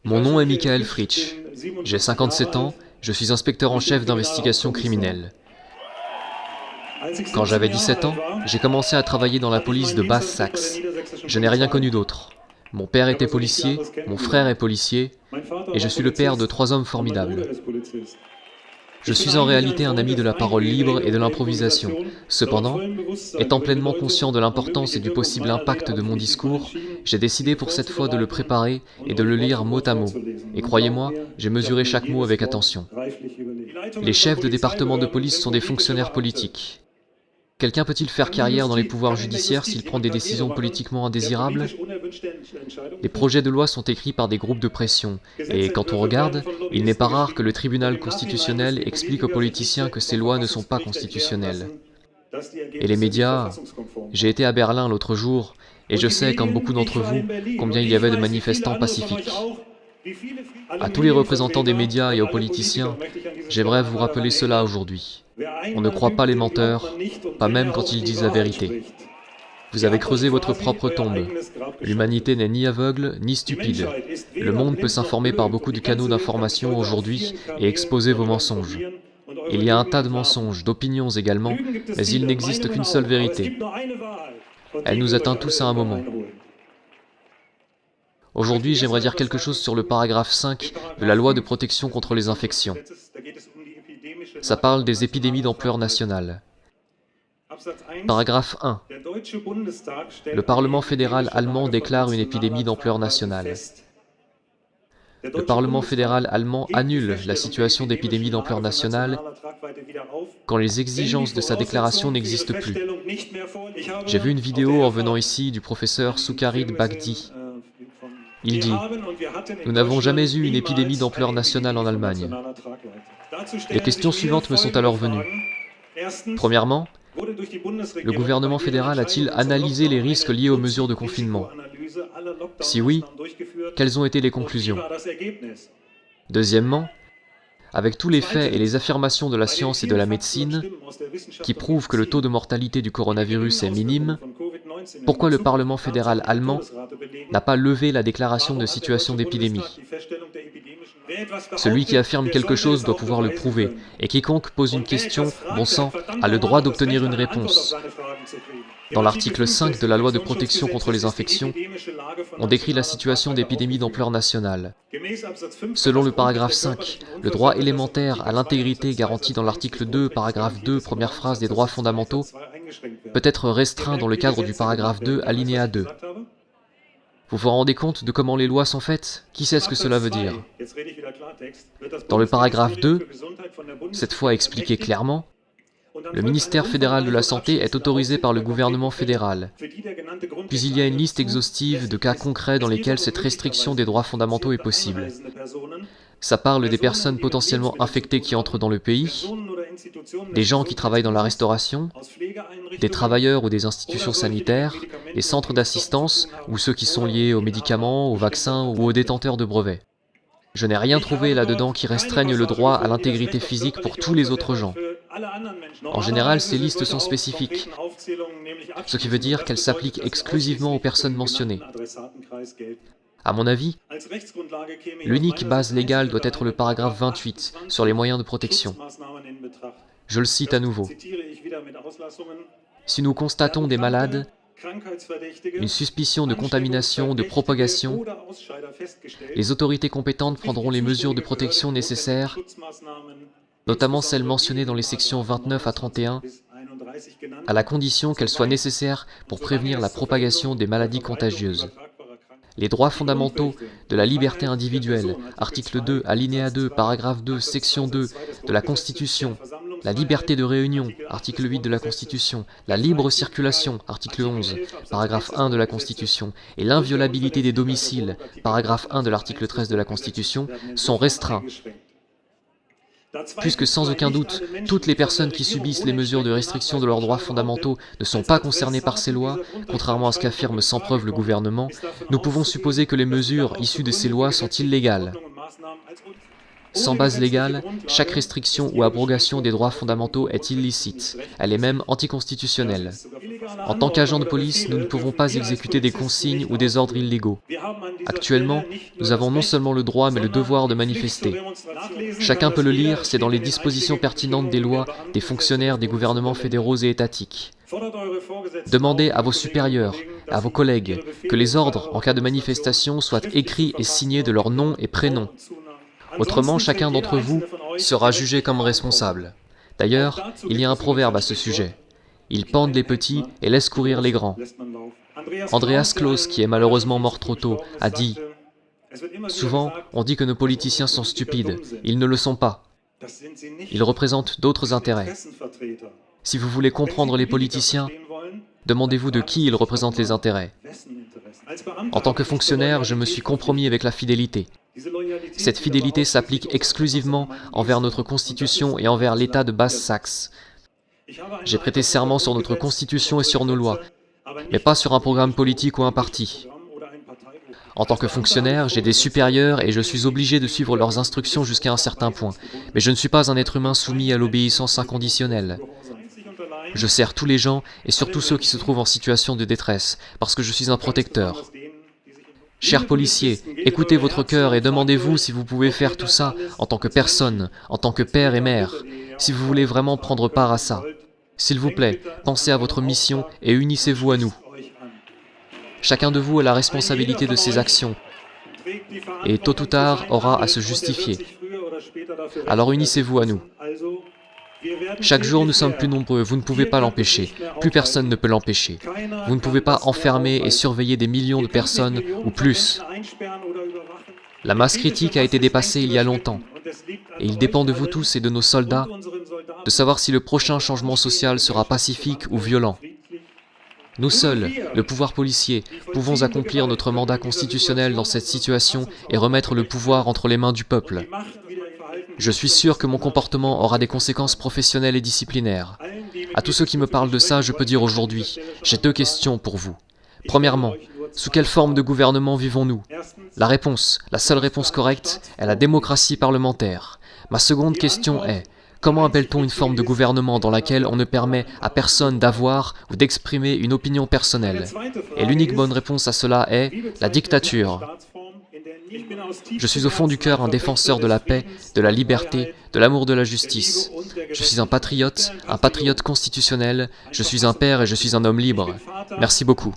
Mon nom est Michael Fritsch. J'ai 57 ans, je suis inspecteur en chef d'investigation criminelle. Quand j'avais 17 ans, j'ai commencé à travailler dans la police de Basse-Saxe. Je n'ai rien connu d'autre. Mon père était policier, mon frère est policier, et je suis le père de 3 hommes formidables. Je suis en réalité un ami de la parole libre et de l'improvisation. Cependant, étant pleinement conscient de l'importance et du possible impact de mon discours, j'ai décidé pour cette fois de le préparer et de le lire mot à mot. Et croyez-moi, j'ai mesuré chaque mot avec attention. Les chefs de département de police sont des fonctionnaires politiques. Quelqu'un peut-il faire carrière dans les pouvoirs judiciaires s'il prend des décisions politiquement indésirables? Les projets de loi sont écrits par des groupes de pression, et quand on regarde, il n'est pas rare que le tribunal constitutionnel explique aux politiciens que ces lois ne sont pas constitutionnelles. Et les médias... J'ai été à Berlin l'autre jour, et je sais, comme beaucoup d'entre vous, combien il y avait de manifestants pacifiques. À tous les représentants des médias et aux politiciens, j'aimerais vous rappeler cela aujourd'hui. On ne croit pas les menteurs, pas même quand ils disent la vérité. Vous avez creusé votre propre tombe. L'humanité n'est ni aveugle, ni stupide. Le monde peut s'informer par beaucoup de canaux d'information aujourd'hui et exposer vos mensonges. Il y a un tas de mensonges, d'opinions également, mais il n'existe qu'une seule vérité. Elle nous atteint tous à un moment. Aujourd'hui, j'aimerais dire quelque chose sur le paragraphe 5 de la loi de protection contre les infections. Ça parle des épidémies d'ampleur nationale. Paragraphe 1. Le Parlement fédéral allemand déclare une épidémie d'ampleur nationale. Le Parlement fédéral allemand annule la situation d'épidémie d'ampleur nationale quand les exigences de sa déclaration n'existent plus. J'ai vu une vidéo en venant ici du professeur Sucharit Bhakdi. Il dit « Nous n'avons jamais eu une épidémie d'ampleur nationale en Allemagne. » Les questions suivantes me sont alors venues. Premièrement, le gouvernement fédéral a-t-il analysé les risques liés aux mesures de confinement? Si oui, quelles ont été les conclusions? Deuxièmement, avec tous les faits et les affirmations de la science et de la médecine qui prouvent que le taux de mortalité du coronavirus est minime, pourquoi le Parlement fédéral allemand n'a pas levé la déclaration de situation d'épidémie? Celui qui affirme quelque chose doit pouvoir le prouver, et quiconque pose une question, bon sang, a le droit d'obtenir une réponse. Dans l'article 5 de la loi de protection contre les infections, on décrit la situation d'épidémie d'ampleur nationale. Selon le paragraphe 5, le droit élémentaire à l'intégrité garanti dans l'article 2, paragraphe 2, première phrase des droits fondamentaux, peut être restreint dans le cadre du paragraphe 2, alinéa 2. Vous vous rendez compte de comment les lois sont faites? Qui sait ce que cela veut dire? Dans le paragraphe 2, cette fois expliqué clairement, le ministère fédéral de la Santé est autorisé par le gouvernement fédéral. Puis il y a une liste exhaustive de cas concrets dans lesquels cette restriction des droits fondamentaux est possible. Ça parle des personnes potentiellement infectées qui entrent dans le pays, des gens qui travaillent dans la restauration, des travailleurs ou des institutions sanitaires, des centres d'assistance ou ceux qui sont liés aux médicaments, aux vaccins ou aux détenteurs de brevets. Je n'ai rien trouvé là-dedans qui restreigne le droit à l'intégrité physique pour tous les autres gens. En général, ces listes sont spécifiques, ce qui veut dire qu'elles s'appliquent exclusivement aux personnes mentionnées. À mon avis, l'unique base légale doit être le paragraphe 28 sur les moyens de protection. Je le cite à nouveau. Si nous constatons des malades, une suspicion de contamination, de propagation, les autorités compétentes prendront les mesures de protection nécessaires, notamment celles mentionnées dans les sections 29 à 31, à la condition qu'elles soient nécessaires pour prévenir la propagation des maladies contagieuses. Les droits fondamentaux de la liberté individuelle, article 2, alinéa 2, paragraphe 2, section 2 de la Constitution, la liberté de réunion, article 8 de la Constitution, la libre circulation, article 11, paragraphe 1 de la Constitution, et l'inviolabilité des domiciles, paragraphe 1 de l'article 13 de la Constitution, sont restreints. Puisque sans aucun doute, toutes les personnes qui subissent les mesures de restriction de leurs droits fondamentaux ne sont pas concernées par ces lois, contrairement à ce qu'affirme sans preuve le gouvernement, nous pouvons supposer que les mesures issues de ces lois sont illégales. Sans base légale, chaque restriction ou abrogation des droits fondamentaux est illicite, elle est même anticonstitutionnelle. En tant qu'agents de police, nous ne pouvons pas exécuter des consignes ou des ordres illégaux. Actuellement, nous avons non seulement le droit mais le devoir de manifester. Chacun peut le lire, c'est dans les dispositions pertinentes des lois, des fonctionnaires des gouvernements fédéraux et étatiques. Demandez à vos supérieurs, à vos collègues, que les ordres en cas de manifestation soient écrits et signés de leur nom et prénom. Autrement, chacun d'entre vous sera jugé comme responsable. D'ailleurs, il y a un proverbe à ce sujet. Ils pendent les petits et laissent courir les grands. Andreas Claus, qui est malheureusement mort trop tôt, a dit « Souvent, on dit que nos politiciens sont stupides. Ils ne le sont pas. Ils représentent d'autres intérêts. Si vous voulez comprendre les politiciens, demandez-vous de qui ils représentent les intérêts. En tant que fonctionnaire, je me suis compromis avec la fidélité. Cette fidélité s'applique exclusivement envers notre Constitution et envers l'État de Basse-Saxe. J'ai prêté serment sur notre Constitution et sur nos lois, mais pas sur un programme politique ou un parti. En tant que fonctionnaire, j'ai des supérieurs et je suis obligé de suivre leurs instructions jusqu'à un certain point, mais je ne suis pas un être humain soumis à l'obéissance inconditionnelle. Je sers tous les gens et surtout ceux qui se trouvent en situation de détresse, parce que je suis un protecteur. Chers policiers, écoutez votre cœur et demandez-vous si vous pouvez faire tout ça en tant que personne, en tant que père et mère, si vous voulez vraiment prendre part à ça. S'il vous plaît, pensez à votre mission et unissez-vous à nous. Chacun de vous a la responsabilité de ses actions et tôt ou tard aura à se justifier. Alors unissez-vous à nous. Chaque jour nous sommes plus nombreux, vous ne pouvez pas l'empêcher, plus personne ne peut l'empêcher. Vous ne pouvez pas enfermer et surveiller des millions de personnes ou plus. La masse critique a été dépassée il y a longtemps, et il dépend de vous tous et de nos soldats de savoir si le prochain changement social sera pacifique ou violent. Nous seuls, le pouvoir policier, pouvons accomplir notre mandat constitutionnel dans cette situation et remettre le pouvoir entre les mains du peuple. Je suis sûr que mon comportement aura des conséquences professionnelles et disciplinaires. À tous ceux qui me parlent de ça, je peux dire aujourd'hui, j'ai 2 questions pour vous. Premièrement, sous quelle forme de gouvernement vivons-nous? La réponse, la seule réponse correcte, est la démocratie parlementaire. Ma seconde question est, comment appelle-t-on une forme de gouvernement dans laquelle on ne permet à personne d'avoir ou d'exprimer une opinion personnelle? Et l'unique bonne réponse à cela est la dictature. Je suis au fond du cœur un défenseur de la paix, de la liberté, de l'amour de la justice. Je suis un patriote constitutionnel, je suis un père et je suis un homme libre. Merci beaucoup.